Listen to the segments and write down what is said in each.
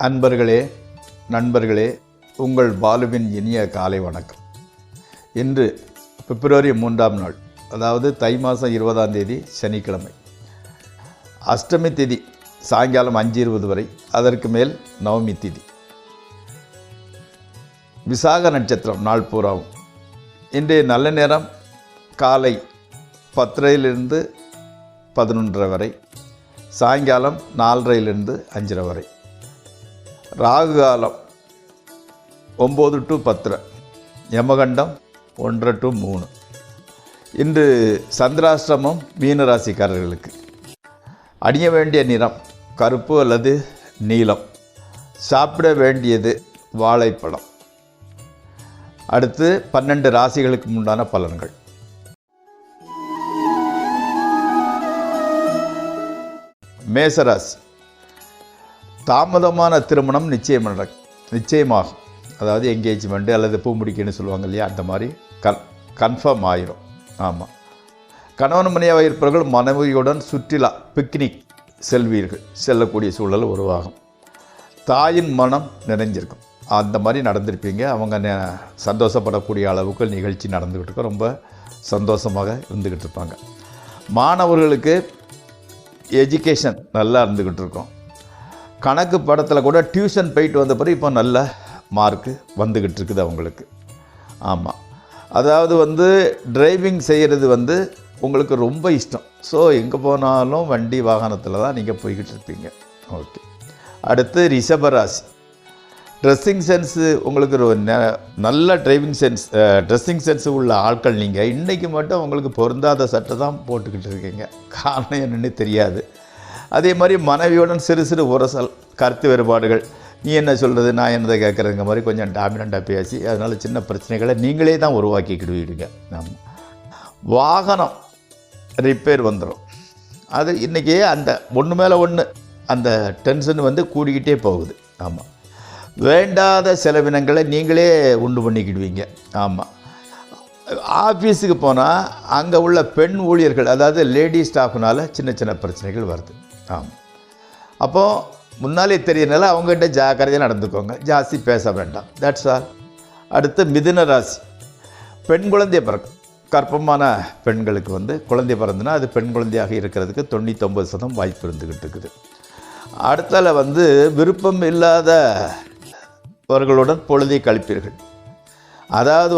அன்பர்களே, நண்பர்களே, உங்கள் பாலுவின் இனிய காலை வணக்கம். இன்று பிப்ரவரி 3ஆம் நாள், அதாவது தை மாதம் 20ஆம் தேதி சனிக்கிழமை. அஷ்டமி திதி சாயங்காலம் 5:20 வரை, அதற்கு மேல் நவமி திதி. விசாக நட்சத்திரம் நாள் பூராவும். இன்றைய நல்ல நேரம் காலை 10:30 11:30 வரை, சாயங்காலம் 4:30 5:30 வரை. ராகு காலம் 9 to 10, யமகண்டம் 1 to 3. இன்று சந்திராஷ்டிரமம் மீனராசிக்காரர்களுக்கு. அணிய வேண்டிய நிறம் கருப்பு அல்லது நீலம். சாப்பிட வேண்டியது வாழைப்பழம். அடுத்து 12 ராசிகளுக்கு உண்டான பலன்கள். மேசராசி. தாமதமான திருமணம் நிச்சயமாகும். அதாவது என்கேஜ்மெண்ட்டு அல்லது பூமுடிக்குன்னு சொல்லுவாங்க இல்லையா, அந்த மாதிரி கன்ஃபார்ம் ஆயிரும். ஆமாம். கணவன் மனைவியாக இருப்பவர்கள் மனைவியுடன் சுற்றுலா பிக்னிக் செல்லக்கூடிய சூழல் உருவாகும். தாயின் மனம் நிறைஞ்சிருக்கும். அந்த மாதிரி நடந்திருப்பீங்க. அவங்க சந்தோஷப்படக்கூடிய அளவுக்கு நிகழ்ச்சி நடந்துக்கிட்டு இருக்கும். ரொம்ப சந்தோஷமாக இருந்துக்கிட்டு இருப்பாங்க. மாணவர்களுக்கு எஜுகேஷன் நல்லா இருந்துக்கிட்டு இருக்கும். கணக்கு படத்தில் கூட டியூஷன் போயிட்டு வந்த பிறகு இப்போ நல்ல மார்க்கு வந்துக்கிட்டு இருக்குது அவங்களுக்கு. ஆமாம். அதாவது டிரைவிங் செய்கிறது உங்களுக்கு ரொம்ப இஷ்டம். ஸோ எங்கே போனாலும் வண்டி வாகனத்தில் தான் நீங்கள் போய்கிட்டு இருப்பீங்க. ஓகே. அடுத்து ரிஷபராசி. ட்ரெஸ்ஸிங் சென்ஸு உங்களுக்கு நல்ல ட்ரெஸ்ஸிங் சென்ஸு உள்ள ஆட்கள் நீங்கள். இன்றைக்கி மட்டும் உங்களுக்கு பொருந்தாத சட்டை தான் போட்டுக்கிட்டு இருக்கீங்க. காரணம் என்னென்னு தெரியாது. அதே மாதிரி மனைவியுடன் சிறு சிறு உரசல், கருத்து வேறுபாடுகள், நீ என்ன சொல்கிறது நான் என்னதை கேட்குறதுங்க மாதிரி கொஞ்சம் டாமினண்ட்டாக பேசி அதனால் சின்ன பிரச்சனைகளை நீங்களே தான் உருவாக்கிக்கிடுவீங்க. ஆமாம். வாகனம் ரிப்பேர் வந்துடும். அது இன்றைக்கி அந்த ஒன்று மேலே ஒன்று அந்த டென்ஷன் கூடிக்கிட்டே போகுது. ஆமாம். வேண்டாத செலவினங்களை நீங்களே உண்டு பண்ணிக்கிடுவீங்க. ஆமாம். ஆஃபீஸுக்கு போனால் அங்கே உள்ள பெண் ஊழியர்கள், அதாவது லேடி ஸ்டாஃப்னால் சின்ன சின்ன பிரச்சனைகள் வருது. ஆமாம். அப்போது முன்னாலே தெரியறனால அவங்ககிட்ட ஜாக்கிரதையாக நடந்துக்கோங்க. ஜாஸ்தி பேச வேண்டாம். That's all. அடுத்து மிதுன ராசி. பெண் குழந்தை பிறக்கும். கர்ப்பமான பெண்களுக்கு குழந்தை பிறந்துன்னா அது பெண் குழந்தையாக இருக்கிறதுக்கு 99% வாய்ப்பு இருந்துக்கிட்டு இருக்குது. அடுத்தால விருப்பம் இல்லாதவர்களுடன் பொழுதை கழிப்பீர்கள். அதாவது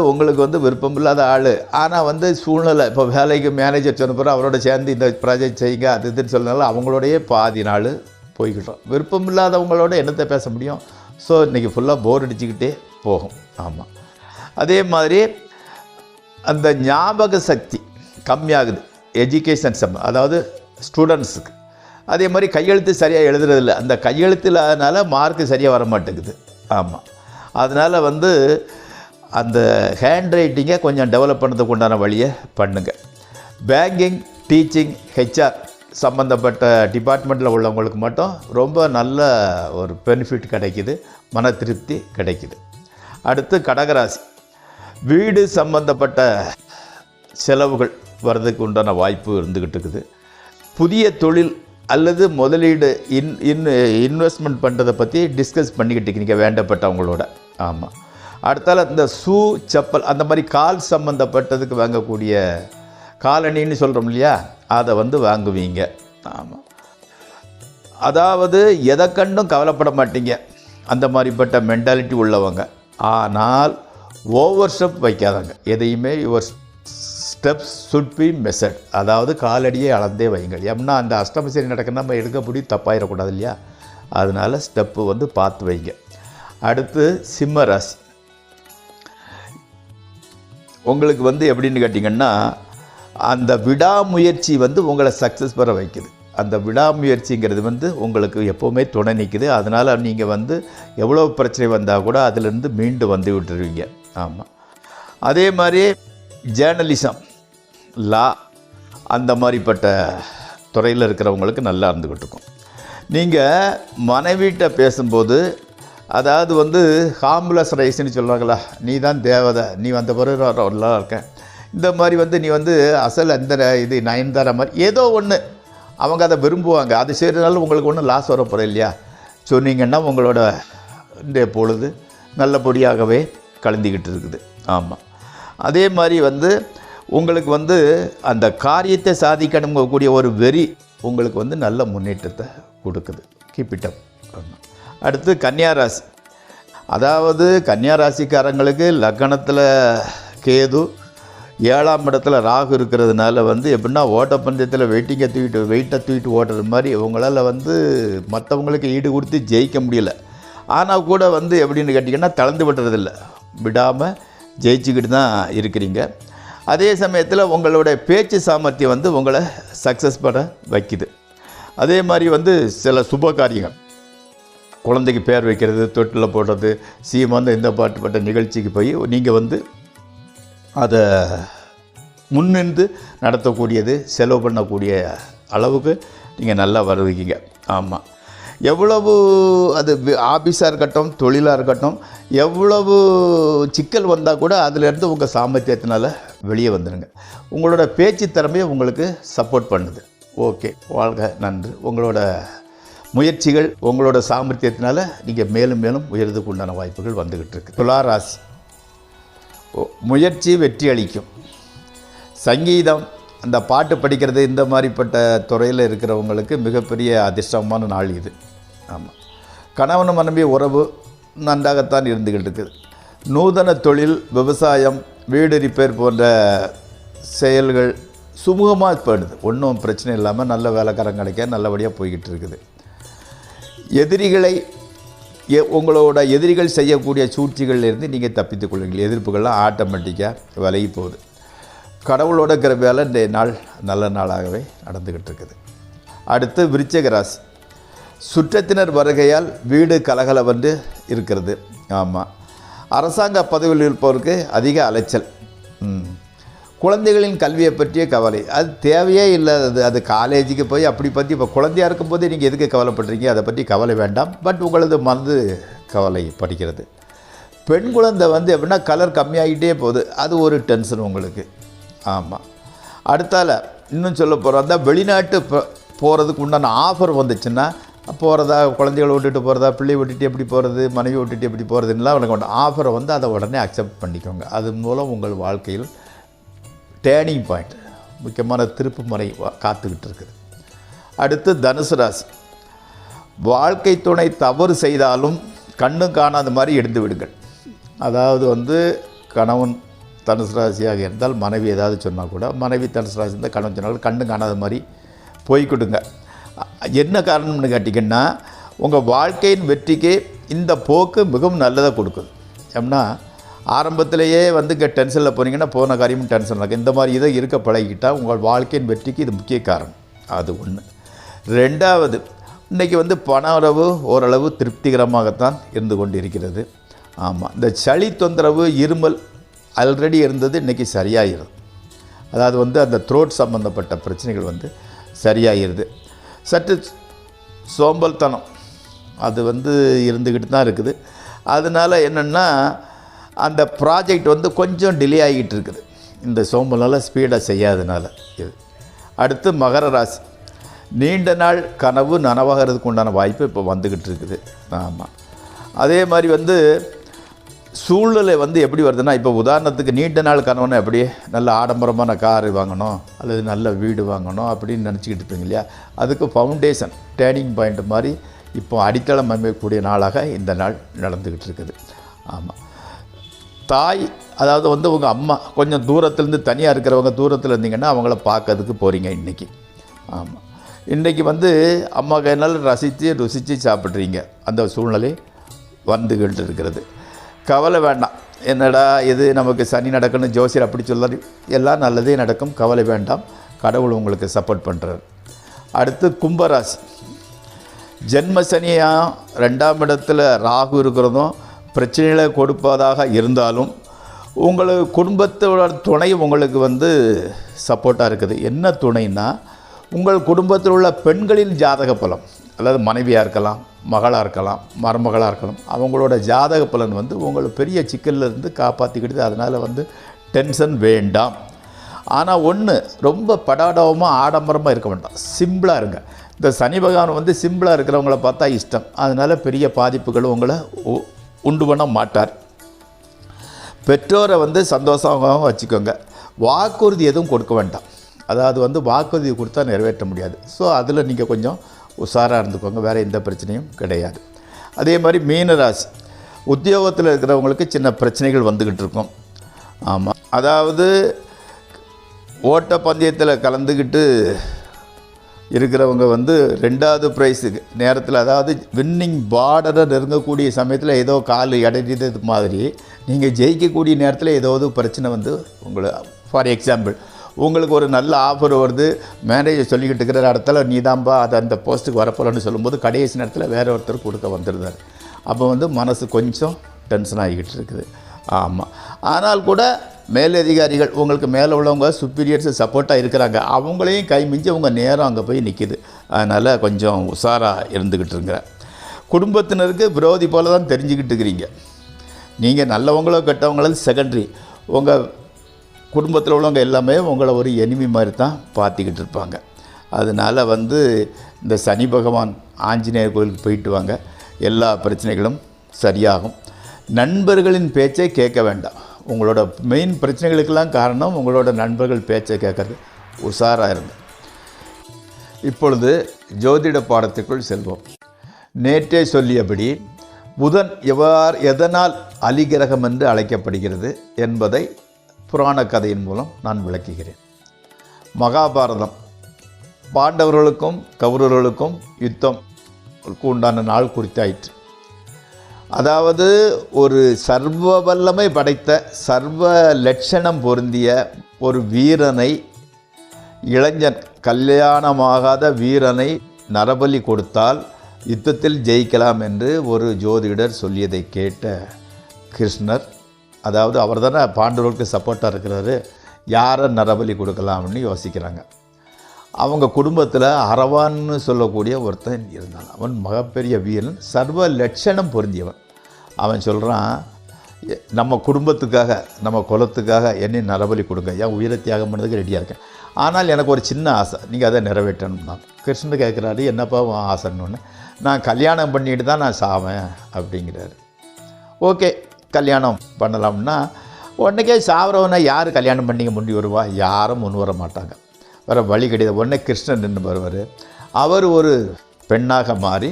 உங்களுக்கு விருப்பம் இல்லாத ஆள், ஆனால் சூழ்நிலை, இப்போ வேலைக்கு மேனேஜர் சொன்ன பிறகு அவரோட சேர்ந்து இந்த ப்ராஜெக்ட் செய்யுங்க அது இதுன்னு சொன்னனால அவங்களோடையே பாதி நாள் போய்கிட்டோம். விருப்பம் இல்லாதவங்களோட என்னத்தை பேச முடியும்? ஸோ இன்றைக்கி ஃபுல்லாக போர் அடிச்சுக்கிட்டே போகும். ஆமாம். அதே மாதிரி அந்த ஞாபக சக்தி கம்மியாகுது எஜுகேஷன் அதாவது ஸ்டூடெண்ட்ஸுக்கு. அதே மாதிரி கையெழுத்து சரியாக எழுதுறதில்ல. அந்த கையெழுத்துனால மார்க்கு சரியாக வர மாட்டேங்குது. ஆமாம். அதனால் அந்த ஹேண்ட் ரைட்டிங்கை கொஞ்சம் டெவலப் பண்ணுறதுக்கு உண்டான வழியை பண்ணுங்கள். பேங்கிங், டீச்சிங், ஹெச்ஆர் சம்மந்தப்பட்ட டிபார்ட்மெண்ட்டில் உள்ளவங்களுக்கு மட்டும் ரொம்ப நல்ல ஒரு பெனிஃபிட் கிடைக்கிது, மன திருப்தி கிடைக்கிது. அடுத்து கடகராசி. வீடு சம்பந்தப்பட்ட செலவுகள் வர்றதுக்கு உண்டான வாய்ப்பு இருந்துக்கிட்டு இருக்குது. புதிய தொழில் அல்லது முதலீடு இன்வெஸ்ட்மெண்ட் பண்ணுறதை பற்றி டிஸ்கஸ் பண்ணிக்கிட்டு இருக்கீங்க வேண்டப்பட்டவங்களோட. ஆமாம். அடுத்தால இந்த ஷூ, செப்பல், அந்த மாதிரி கால் சம்மந்தப்பட்டதுக்கு வாங்கக்கூடிய காலணின்னு சொல்கிறோம் இல்லையா, அதை வாங்குவீங்க. ஆமாம். அதாவது எதை கண்டும் கவலைப்பட மாட்டீங்க, அந்த மாதிரிப்பட்ட மென்டாலிட்டி உள்ளவங்க. ஆனால் ஓவர் ஸ்டெப் வைக்காதாங்க. எதையுமே your steps should be measured. அதாவது காலடியை அளந்தே வைங்கள். ஏன்னா அந்த அஷ்டமசரி நடக்க நம்ம எடுக்க முடியும், தப்பாயிடக்கூடாது இல்லையா. அதனால் ஸ்டெப்பு பார்த்து வைங்க. அடுத்து சிம்ம ராசி. உங்களுக்கு எப்படின்னு கேட்டிங்கன்னா, அந்த விடாமுயற்சி உங்களை சக்ஸஸ் பெற வைக்குது. அந்த விடாமுயற்சிங்கிறது உங்களுக்கு எப்போவுமே துணை நிற்குது. அதனால் நீங்கள் எவ்வளோ பிரச்சனை வந்தால் கூட அதிலிருந்து மீண்டு விட்டுருவீங்க. ஆமாம். அதே மாதிரி ஜேர்னலிசம், லா, அந்த மாதிரிப்பட்ட துறையில் இருக்கிறவங்களுக்கு நல்லா இருந்துக்கிட்டு இருக்கும். நீங்கள் மனைவிட்ட பேசும்போது, அதாவது ஹார்ம்லெஸ் ரைஸ்ன்னு சொல்கிறாங்களா, நீ தான் தேவதை, நீ வந்த பிறகு நல்லா இருக்கேன், இந்த மாதிரி நீ அசல் அந்த இது நயன்தாரா மாதிரி ஏதோ ஒன்று அவங்க அதை விரும்புவாங்க. அது செய்கிறதுனால உங்களுக்கு ஒன்றும் லாஸ் வரப்போகிற இல்லையா. சொன்னீங்கன்னா உங்களோட இந்த பொழுது நல்லபடியாகவே கலந்துக்கிட்டு இருக்குது. ஆமாம். அதே மாதிரி வந்து உங்களுக்கு வந்து அந்த காரியத்தை சாதிக்கணுங்கக்கூடிய ஒரு வெறி உங்களுக்கு வந்து நல்ல முன்னேற்றத்தை கொடுக்குது. Keep it up. அடுத்து கன்னியாராசி. அதாவது கன்னியாராசிக்காரங்களுக்கு லக்னத்தில் கேது, 7ஆம் இடத்துல ராகு இருக்கிறதுனால வந்து எப்படின்னா ஓட்டப்பந்தயத்தில் வெயிட்டை தூக்கிட்டு ஓடுறது மாதிரி உங்களால் வந்து மற்றவங்களுக்கு ஈடு கொடுத்து ஜெயிக்க முடியல. ஆனால் கூட வந்து எப்படின்னு கேட்டிங்கன்னா தளர்ந்து விடுறதில்ல, விடாமல் ஜெயிச்சுக்கிட்டு தான் இருக்கிறீங்க. அதே சமயத்தில் உங்களுடைய பேச்சு சாமர்த்தியம் வந்து உங்களை சக்ஸஸ் பண்ண வைக்குது. அதே மாதிரி வந்து சில சுப காரியங்கள், குழந்தைக்கு பேர் வைக்கிறது, தொட்டில் போடுறது, சீமந்த இந்த பாட்டுப்பட்ட நிகழ்ச்சிக்கு போய் நீங்கள் வந்து அதை முன்னின்று நடத்தக்கூடியது, செலவு பண்ணக்கூடிய அளவுக்கு நீங்கள் நல்லா வருவீங்க. ஆமாம். எவ்வளவு அது ஆஃபீஸாக இருக்கட்டும், தொழிலாக இருக்கட்டும், எவ்வளவு சிக்கல் வந்தால் கூட அதிலேருந்து உங்கள் சாமர்த்தியத்தினால வெளியே வந்துடுங்க. உங்களோட பேச்சு திறமையை உங்களுக்கு சப்போர்ட் பண்ணுது. ஓகே, வாழ்க நன்று. உங்களோட முயற்சிகள், உங்களோட சாமர்த்தியத்தினால நீங்கள் மேலும் மேலும் உயர்றதுக்கு உண்டான வாய்ப்புகள் வந்துக்கிட்டு இருக்குது. துளாராசி. முயற்சி வெற்றி அளிக்கும். சங்கீதம், அந்த பாட்டு படிக்கிறது, இந்த மாதிரிப்பட்ட துறையில் இருக்கிறவங்களுக்கு மிகப்பெரிய அதிர்ஷ்டமான நாள் இது. ஆமாம். கணவன் மனைவி உறவு நன்றாகத்தான் இருந்துக்கிட்டு இருக்குது. நூதன தொழில், விவசாயம், வீடு ரிப்பேர் போன்ற செயல்கள் சுமூகமாக போயிடுது. ஒன்றும் பிரச்சனை இல்லாமல் நல்ல வேலைக்காரங்க கிடைக்க நல்லபடியாக போய்கிட்டு இருக்குது. எதிரிகளை உங்களோட எதிரிகள் செய்யக்கூடிய சூழ்ச்சிகள்லேருந்து நீங்கள் தப்பித்துக் கொள்வீங்க. எதிர்ப்புகள்லாம் ஆட்டோமேட்டிக்காக விலகி போகுது. கடவுளோட கிருபையால் இந்த நாள் நல்ல நாளாகவே நடந்துக்கிட்டு இருக்குது. அடுத்து விருச்சிக ராசி. சுற்றத்தினர் வருகையால் வீடு கலகலவென்று இருக்கிறது. ஆமாம். அரசாங்க பதவியில் இருப்பவருக்கு அதிக அலைச்சல். குழந்தைகளின் கல்வியை பற்றிய கவலை, அது தேவையே இல்லாதது. அது காலேஜுக்கு போய் அப்படி பற்றி, இப்போ குழந்தையாக இருக்கும்போதே நீங்கள் எதுக்கு கவலைப்படுறீங்க, அதை பற்றி கவலை வேண்டாம். பட் உங்களது மனது கவலை படிக்கிறது. பெண் குழந்தை வந்து எப்படின்னா கலர் கம்மியாகிட்டே போகுது, அது ஒரு டென்ஷன் உங்களுக்கு. ஆமாம். அடுத்தால இன்னும் சொல்ல போகிறதா, வெளிநாட்டு போகிறதுக்கு உண்டான ஆஃபர் வந்துச்சுன்னா போகிறதா, குழந்தைகளை விட்டுட்டு போகிறதா, பிள்ளை விட்டுட்டு எப்படி போகிறது, மனைவி விட்டுட்டு எப்படி போகிறதுலாம் உனக்கு ஆஃபரை வந்து அதை உடனே அக்செப்ட் பண்ணிக்கோங்க. அது மூலம் உங்கள் வாழ்க்கையில் டேர்னிங் பாயிண்ட், முக்கியமான திருப்பு முறை காத்துக்கிட்டு இருக்குது. அடுத்து தனுசு ராசி. வாழ்க்கை துணை தவறு செய்தாலும் கண்ணும் காணாத மாதிரி எடுத்து விடுங்கள். அதாவது வந்து கணவன் தனுசு ராசியாக இருந்தால் மனைவி ஏதாவது சொன்னால் கூட, மனைவி தனுசு ராசி இருந்தால் கணவன் சொன்னாலும் கண்ணும் காணாத மாதிரி போய்க்கிடுங்க. என்ன காரணம்னு கேட்டிங்கன்னா, உங்கள் வாழ்க்கையின் வெற்றிக்கு இந்த போக்கு மிகவும் நல்லதை கொடுக்குது. ஏன்னா ஆரம்பத்திலேயே வந்து இங்கே டென்ஷனில் போனீங்கன்னா போன காரியமும் டென்ஷன் இருக்கும். இந்த மாதிரி இதை இருக்க பழகிக்கிட்டால் உங்கள் வாழ்க்கையின் வெற்றிக்கு இது முக்கிய காரணம். அது ஒன்று. ரெண்டாவது, இன்றைக்கி வந்து பண வரவு ஓரளவு திருப்திகரமாகத்தான் இருந்து கொண்டு இருக்கிறது. ஆமாம். இந்த சளி தொந்தரவு, இருமல் ஆல்ரெடி இருந்தது, இன்றைக்கி சரியாகிடுது. அதாவது வந்து அந்த த்ரோட் சம்மந்தப்பட்ட பிரச்சனைகள் வந்து சரியாகிடுது. சற்று சோம்பல்தனம் அது வந்து இருந்துக்கிட்டு தான் இருக்குது. அதனால் என்னென்னா அந்த ப்ராஜெக்ட் வந்து கொஞ்சம் டிலே ஆகிட்டு இருக்குது, இந்த சோம்பலால் ஸ்பீடாக செய்யாதனால இது. அடுத்து மகர ராசி. நீண்ட நாள் கனவு நனவாகிறதுக்கு உண்டான வாய்ப்பு இப்போ வந்துக்கிட்டு இருக்குது. ஆமாம். அதே மாதிரி வந்து சூழ்நிலை வந்து எப்படி வருதுன்னா, இப்போ உதாரணத்துக்கு நீண்ட நாள் கனவுன்னா எப்படி, நல்ல ஆடம்பரமான கார் வாங்கணும் அல்லது நல்ல வீடு வாங்கணும் அப்படின்னு நினச்சிக்கிட்டு இருப்பீங்க இல்லையா, அதுக்கு ஃபவுண்டேஷன் டேர்னிங் பாயிண்ட் மாதிரி இப்போ அடித்தளம் அமைக்கக்கூடிய நாளாக இந்த நாள் நடந்துக்கிட்டு இருக்குது. ஆமாம். தாய், அதாவது வந்து உங்கள் அம்மா கொஞ்சம் தூரத்துலேருந்து தனியாக இருக்கிறவங்க தூரத்தில் இருந்தீங்கன்னா அவங்கள பார்க்கறதுக்கு போகிறீங்க இன்றைக்கி. ஆமாம். இன்றைக்கி வந்து அம்மா கையினால் ருசித்து சாப்பிட்றீங்க. அந்த சூழ்நிலை வந்துக்கிட்டு இருக்கிறது. கவலை வேண்டாம். என்னடா இது நமக்கு சனி நடக்கணும் ஜோசியர் அப்படி சொல்லாது, எல்லாம் நல்லதே நடக்கும், கவலை வேண்டாம், கடவுள் உங்களுக்கு சப்போர்ட் பண்ணுறார். அடுத்து கும்பராசி. ஜென்ம சனியாக 2ஆம் இடத்துல ராகு இருக்கிறதும் பிரச்சனைகளை கொடுப்பதாக இருந்தாலும் உங்களுக்கு குடும்பத்தோட துணை உங்களுக்கு வந்து சப்போர்ட்டாக இருக்குது. என்ன துணைன்னா, உங்கள் குடும்பத்தில் உள்ள பெண்களின் ஜாதக பலம், அதாவது மனைவியாக இருக்கலாம், மகளாக இருக்கலாம், மருமகளாக இருக்கலாம், அவங்களோட ஜாதக பலன் வந்து உங்களை பெரிய சிக்கல்லேருந்து காப்பாற்றிக்கிடுது. அதனால் வந்து டென்ஷன் வேண்டாம். ஆனால் ஒன்று, ரொம்ப படாடவமாக ஆடம்பரமாக இருக்க வேண்டாம், சிம்பிளாக இருங்க. இந்த சனி பகவான் வந்து சிம்பிளாக இருக்கிறவங்கள பார்த்தா இஷ்டம், அதனால் பெரிய பாதிப்புகள் உங்களை உண்டு பண்ண மாட்டார். பெற்றோரை வந்து சந்தோஷமாக வச்சுக்கோங்க. வாக்குறுதி எதுவும் கொடுக்க வேண்டாம். அதாவது வந்து வாக்குறுதி கொடுத்தா நிறைவேற்ற முடியாது. ஸோ அதில் நீங்கள் கொஞ்சம் உஷாராக இருந்துக்கோங்க. வேறு எந்த பிரச்சனையும் கிடையாது. அதே மாதிரி மீனராசி உத்தியோகத்தில் இருக்கிறவங்களுக்கு சின்ன பிரச்சனைகள் வந்துக்கிட்டு இருக்கும். ஆமாம், அதாவது ஓட்டப்பந்தயத்தில் கலந்துக்கிட்டு இருக்கிறவங்க வந்து 2வது ப்ரைஸுக்கு நேரத்தில், அதாவது வின்னிங் பார்டரை நெருங்கக்கூடிய சமயத்தில் ஏதோ கால் இடைஞ்சது மாதிரி நீங்கள் ஜெயிக்கக்கூடிய நேரத்தில் ஏதாவது பிரச்சனை வந்து உங்களை, ஃபார் எக்ஸாம்பிள் உங்களுக்கு ஒரு நல்ல ஆஃபர் வருது, மேனேஜர் சொல்லிக்கிட்டு இருக்கிற இடத்துல நீ தான்பா அது அந்த போஸ்ட்டுக்கு வரப்போலன்னு சொல்லும்போது கடைசி நேரத்தில் வேறு ஒருத்தர் கொடுக்க வந்துடுறாரு. அப்போ வந்து மனசு கொஞ்சம் டென்ஷன் ஆகிக்கிட்டு இருக்குது. ஆமாம், ஆனால் கூட மேலதிகாரிகள் உங்களுக்கு மேலே உள்ளவங்க சுப்பீரியர்ஸு சப்போர்ட்டாக இருக்கிறாங்க, அவங்களையும் கை மிஞ்சி அவங்க நேரம் அங்கே போய் நிற்கிது. அதனால் கொஞ்சம் உஷாராக இருந்துக்கிட்டு இருங்க. குடும்பத்தினருக்கு விரோதி போல் தான் தெரிஞ்சுக்கிட்டு இருக்கிறீங்க. நீங்கள் நல்லவங்களோ கெட்டவங்களோ செகண்டரி, உங்கள் குடும்பத்தில் உள்ளவங்க எல்லாமே உங்களை ஒரு எனிமி மாதிரி தான் பார்த்துக்கிட்டு இருப்பாங்க. அதனால் வந்து இந்த சனி பகவான் ஆஞ்சநேயர் கோயிலுக்கு போயிட்டு வாங்க, எல்லா பிரச்சனைகளும் சரியாகும். நண்பர்களின் பேச்சை கேட்க வேண்டாம். உங்களோட மெயின் பிரச்சனைகளுக்கெல்லாம் காரணம் உங்களோட நண்பர்கள் பேச்சை கேட்கறது. உஷாராக இருங்க. இப்பொழுது ஜோதிட பாடத்திற்குள் செல்வோம். நேற்றே சொல்லியபடி புதன் எதனால் அலிகிரகம் என்று அழைக்கப்படுகிறது என்பதை புராண கதையின் மூலம் நான் விளக்குகிறேன். மகாபாரதம் பாண்டவர்களுக்கும் கௌரவர்களுக்கும் யுத்தம் உண்டான நாள் குறித்தாயிற்று. அதாவது ஒரு சர்வ வல்லமை படைத்த சர்வ லட்சணம் பொருந்திய ஒரு வீரனை, இளைஞன் கல்யாணமாகாத வீரனை நரபலி கொடுத்தால் யுத்தத்தில் ஜெயிக்கலாம் என்று ஒரு ஜோதிடர் சொல்லியதை கேட்ட கிருஷ்ணர், அதாவது அவர் தானே பாண்டவர்களுக்கு சப்போர்ட்டாக இருக்கிறாரு, யாரை நரபலி கொடுக்கலாம்னு யோசிக்கிறாங்க. அவங்க குடும்பத்தில் அரவான்னு சொல்லக்கூடிய ஒருத்தன் இருந்தான். அவன் மிகப்பெரிய வீரன், சர்வ லட்சணம் பொருந்தியவன். அவன் சொல்கிறான், நம்ம குடும்பத்துக்காக நம்ம குலத்துக்காக என்னை நரபலி கொடுங்க, என் உயிரை தியாகம் பண்ணதுக்கு ரெடியாக இருக்கேன். ஆனால் எனக்கு ஒரு சின்ன ஆசை, நீங்கள் அதை நிறைவேற்றணும் தான். கிருஷ்ணன் கேட்குறாரு, என்னப்பா ஆசைன்னு. நான் கல்யாணம் பண்ணிட்டு தான் நான் சாவேன் அப்படிங்கிறாரு. ஓகே, கல்யாணம் பண்ணலாம்னா உடனே சாவரவனை யார் கல்யாணம் பண்ணிக்க முடி வருவா? யாரும் முன் வர மாட்டாங்க, வேறு வழி கிடையாது. உடனே கிருஷ்ணன் நின்று வருவார். அவர் ஒரு பெண்ணாக மாறி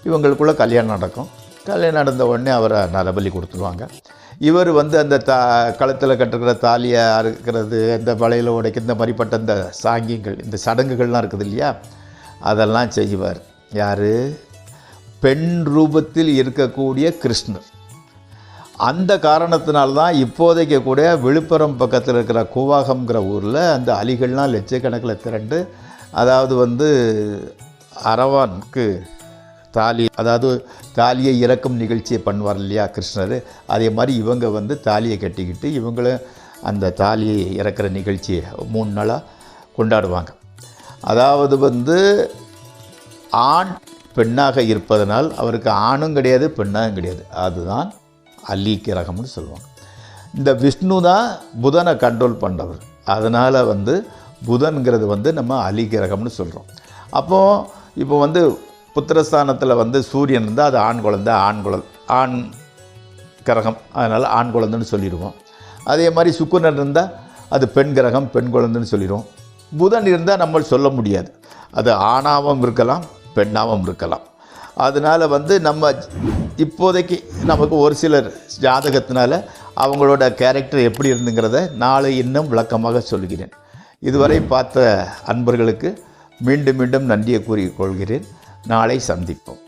இவங்களுக்குள்ளே கல்யாணம் நடக்கும். கல்யாணம் நடந்த உடனே அவரை நரபலி கொடுத்துருவாங்க. இவர் வந்து அந்த கழுத்தில் கட்டுக்கிற தாலியை அறுக்கிறது, இந்த வளையல் உடைக்க, இந்த மாதிரிப்பட்ட இந்த சாங்கியங்கள், இந்த சடங்குகள்லாம் இருக்குது இல்லையா, அதெல்லாம் செய்வார். யார்? பெண் ரூபத்தில் இருக்கக்கூடிய கிருஷ்ணர். அந்த காரணத்தினால்தான் இப்போதைக்கு கூட விழுப்புரம் பக்கத்தில் இருக்கிற கூவாகம்ங்கிற ஊரில் அந்த அலிகள்லாம் லட்சக்கணக்கில் திரண்டு, அதாவது வந்து அரவானுக்கு தாலி, அதாவது தாலியை இறக்கும் நிகழ்ச்சியை பண்ணுவார் இல்லையா கிருஷ்ணர், அதே மாதிரி இவங்க வந்து தாலியை கட்டிக்கிட்டு இவங்களும் அந்த தாலியை இறக்குற நிகழ்ச்சியை 3 நாளாக கொண்டாடுவாங்க. அதாவது வந்து ஆண் பெண்ணாக இருப்பதனால் அவருக்கு ஆணும் கிடையாது பெண்ணாகவும் கிடையாது, அதுதான் அலிகிரகம்னு சொல்லுவாங்க. இந்த விஷ்ணு தான் புதனை கண்ட்ரோல் பண்ணுறவர், அதனால் வந்து புதன்கிறது வந்து நம்ம அலிகிரகம்னு சொல்கிறோம். இப்போ வந்து புத்திரஸ்தானத்தில் வந்து சூரியன் இருந்தால் அது ஆண் குழந்தை, ஆண் கிரகம், அதனால் ஆண் குழந்தைன்னு சொல்லிடுவோம். அதே மாதிரி சுக்கிரன் இருந்தால் அது பெண் கிரகம், பெண் குழந்தைன்னு சொல்லிடுவோம். புதன் இருந்தால் நம்ம சொல்ல முடியாது, அது ஆணாகவும் இருக்கலாம் பெண்ணாகவும் இருக்கலாம். அதனால் வந்து நம்ம இப்போதைக்கு நமக்கு ஒரு சிலர் ஜாதகத்தினால அவங்களோட கேரக்டர் எப்படி இருந்துங்கிறத நாளை இன்னும் விளக்கமாக சொல்கிறேன். இதுவரை பார்த்த அன்பர்களுக்கு மீண்டும் மீண்டும் நன்றியை கூறிக்கொள்கிறேன். நாளை சந்திப்போம்.